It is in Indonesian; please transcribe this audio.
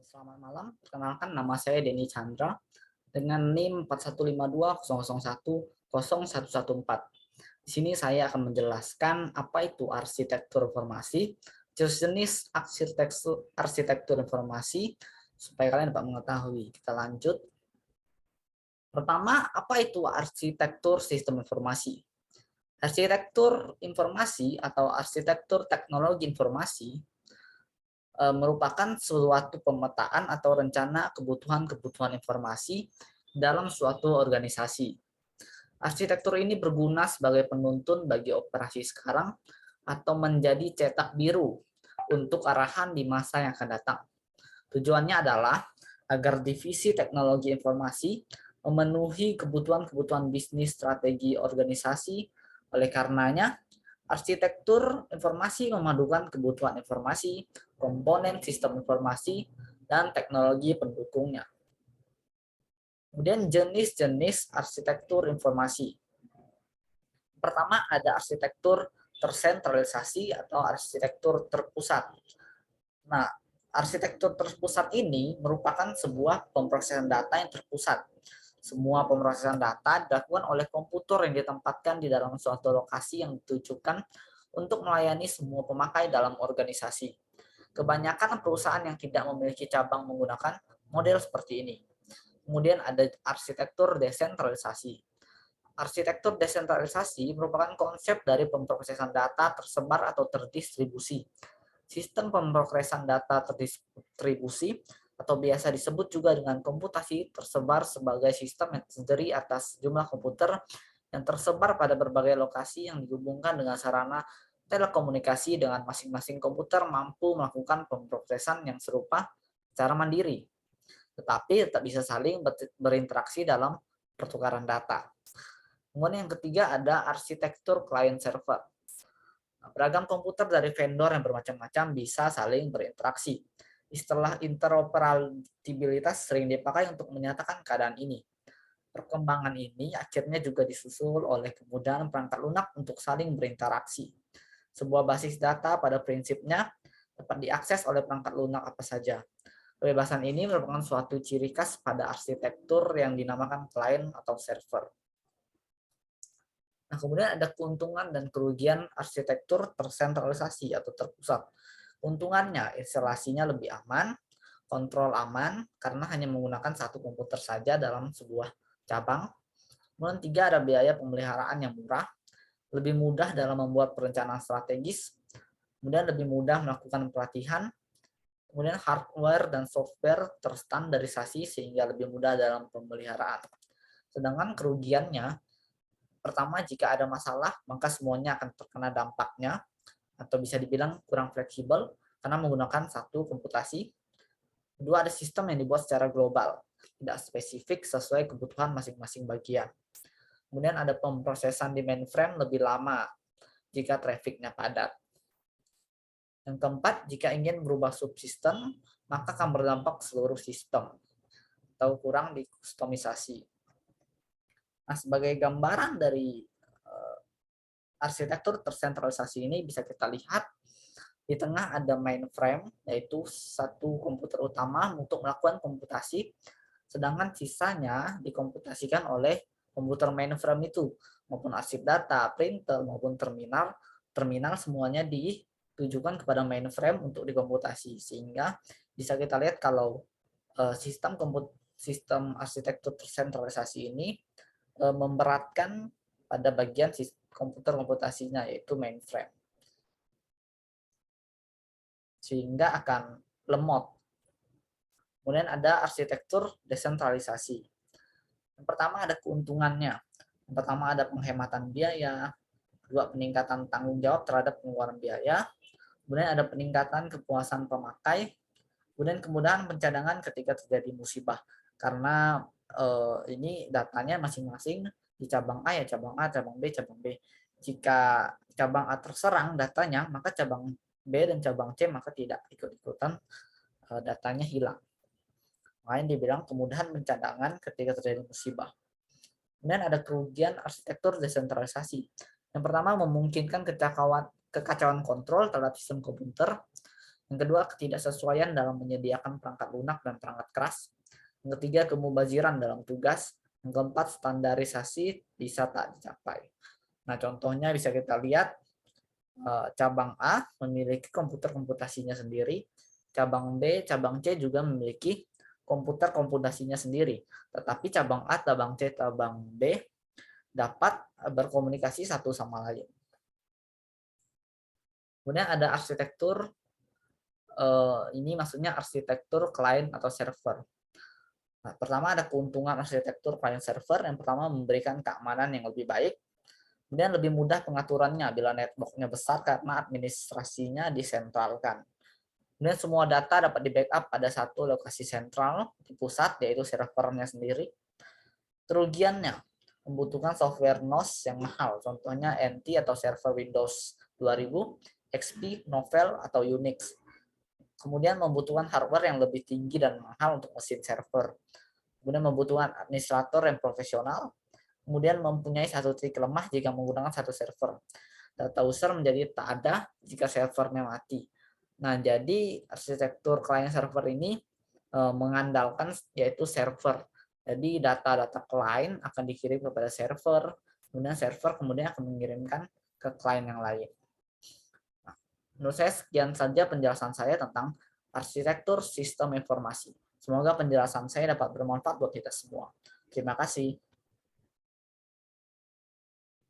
Selamat malam, perkenalkan nama saya Denny Chandra dengan NIM 41520010114. Di sini saya akan menjelaskan apa itu arsitektur informasi, jenis arsitektur informasi, supaya kalian dapat mengetahui. Kita lanjut. Pertama, apa itu arsitektur sistem informasi? Arsitektur informasi atau arsitektur teknologi informasi merupakan suatu pemetaan atau rencana kebutuhan-kebutuhan informasi dalam suatu organisasi. Arsitektur ini berguna sebagai penuntun bagi operasi sekarang atau menjadi cetak biru untuk arahan di masa yang akan datang. Tujuannya adalah agar divisi teknologi informasi memenuhi kebutuhan-kebutuhan bisnis strategi organisasi. Oleh karenanya, arsitektur informasi memadukan kebutuhan informasi, komponen sistem informasi, dan teknologi pendukungnya. Kemudian jenis-jenis arsitektur informasi. Pertama ada arsitektur tersentralisasi atau arsitektur terpusat. Nah, arsitektur terpusat ini merupakan sebuah pemrosesan data yang terpusat. Semua pemrosesan data dilakukan oleh komputer yang ditempatkan di dalam suatu lokasi yang ditujukan untuk melayani semua pemakai dalam organisasi. Kebanyakan perusahaan yang tidak memiliki cabang menggunakan model seperti ini. Kemudian ada arsitektur desentralisasi. Arsitektur desentralisasi merupakan konsep dari pemrosesan data tersebar atau terdistribusi. Sistem pemrosesan data terdistribusi atau biasa disebut juga dengan komputasi tersebar sebagai sistem yang terdiri atas jumlah komputer yang tersebar pada berbagai lokasi yang dihubungkan dengan sarana telekomunikasi dengan masing-masing komputer mampu melakukan pemrosesan yang serupa secara mandiri, tetapi tetap bisa saling berinteraksi dalam pertukaran data. Kemudian yang ketiga ada arsitektur client server. Beragam komputer dari vendor yang bermacam-macam bisa saling berinteraksi. Istilah interoperabilitas sering dipakai untuk menyatakan keadaan ini. Perkembangan ini akhirnya juga disusul oleh kemudahan perangkat lunak untuk saling berinteraksi. Sebuah basis data pada prinsipnya dapat diakses oleh perangkat lunak apa saja. Kebebasan ini merupakan suatu ciri khas pada arsitektur yang dinamakan client atau server. Nah, kemudian ada keuntungan dan kerugian arsitektur tersentralisasi atau terpusat. Untungannya, instalasinya lebih aman, kontrol aman, karena hanya menggunakan satu komputer saja dalam sebuah cabang. Kemudian tiga, ada biaya pemeliharaan yang murah, lebih mudah dalam membuat perencanaan strategis, kemudian lebih mudah melakukan pelatihan, kemudian hardware dan software terstandarisasi sehingga lebih mudah dalam pemeliharaan. Sedangkan kerugiannya, pertama, jika ada masalah, maka semuanya akan terkena dampaknya, atau bisa dibilang kurang fleksibel, karena menggunakan satu komputasi. Kedua, ada sistem yang dibuat secara global, tidak spesifik sesuai kebutuhan masing-masing bagian. Kemudian ada pemrosesan di mainframe lebih lama, jika trafficnya padat. Yang keempat, jika ingin berubah subsistem, maka akan berdampak seluruh sistem, atau kurang dikustomisasi. Nah, sebagai gambaran dari arsitektur tersentralisasi ini bisa kita lihat di tengah ada mainframe, yaitu satu komputer utama untuk melakukan komputasi, sedangkan sisanya dikomputasikan oleh komputer mainframe itu, maupun arsip data, printer, maupun terminal. Terminal semuanya ditujukan kepada mainframe untuk dikomputasi, sehingga bisa kita lihat kalau sistem arsitektur tersentralisasi ini memberatkan pada bagian komputer komputasinya, yaitu mainframe, sehingga akan lemot. Kemudian ada arsitektur desentralisasi. Yang pertama ada keuntungannya. Yang pertama ada penghematan biaya, kedua peningkatan tanggung jawab terhadap pengeluaran biaya, kemudian ada peningkatan kepuasan pemakai, kemudian kemudahan pencadangan ketika terjadi musibah, karena ini datanya masing-masing di cabang A ya cabang A, cabang B, cabang B. Jika cabang A terserang datanya, maka cabang B dan cabang C maka tidak ikut-ikutan datanya hilang. Makanya dibilang kemudahan pencadangan ketika terjadi musibah. Kemudian ada kerugian arsitektur desentralisasi. Yang pertama memungkinkan kekacauan kontrol terhadap sistem komputer. Yang kedua, ketidaksesuaian dalam menyediakan perangkat lunak dan perangkat keras. Yang ketiga, kemubaziran dalam tugas. Yang keempat, standarisasi bisa tak dicapai. Nah, contohnya bisa kita lihat, cabang A memiliki komputer komputasinya sendiri, cabang B, cabang C juga memiliki komputer komputasinya sendiri. Tetapi cabang A, cabang C, cabang B dapat berkomunikasi satu sama lain. Kemudian ada arsitektur, ini maksudnya arsitektur client atau server. Nah, pertama ada keuntungan arsitektur client server. Yang pertama memberikan keamanan yang lebih baik. Kemudian lebih mudah pengaturannya bila networknya besar karena administrasinya disentralkan. Kemudian semua data dapat di-backup pada satu lokasi sentral di pusat, yaitu servernya sendiri. Kerugiannya, membutuhkan software NOS yang mahal, contohnya NT atau server Windows 2000, XP, Novell, atau Unix. Kemudian membutuhkan hardware yang lebih tinggi dan mahal untuk mesin server. Kemudian membutuhkan administrator yang profesional. Kemudian mempunyai satu titik lemah jika menggunakan satu server. Data user menjadi tak ada jika servernya mati. Nah, jadi arsitektur client server ini mengandalkan yaitu server. Jadi data-data client akan dikirim kepada server, kemudian server kemudian akan mengirimkan ke client yang lain. Nah, menurut saya sekian saja penjelasan saya tentang arsitektur sistem informasi. Semoga penjelasan saya dapat bermanfaat buat kita semua. Terima kasih.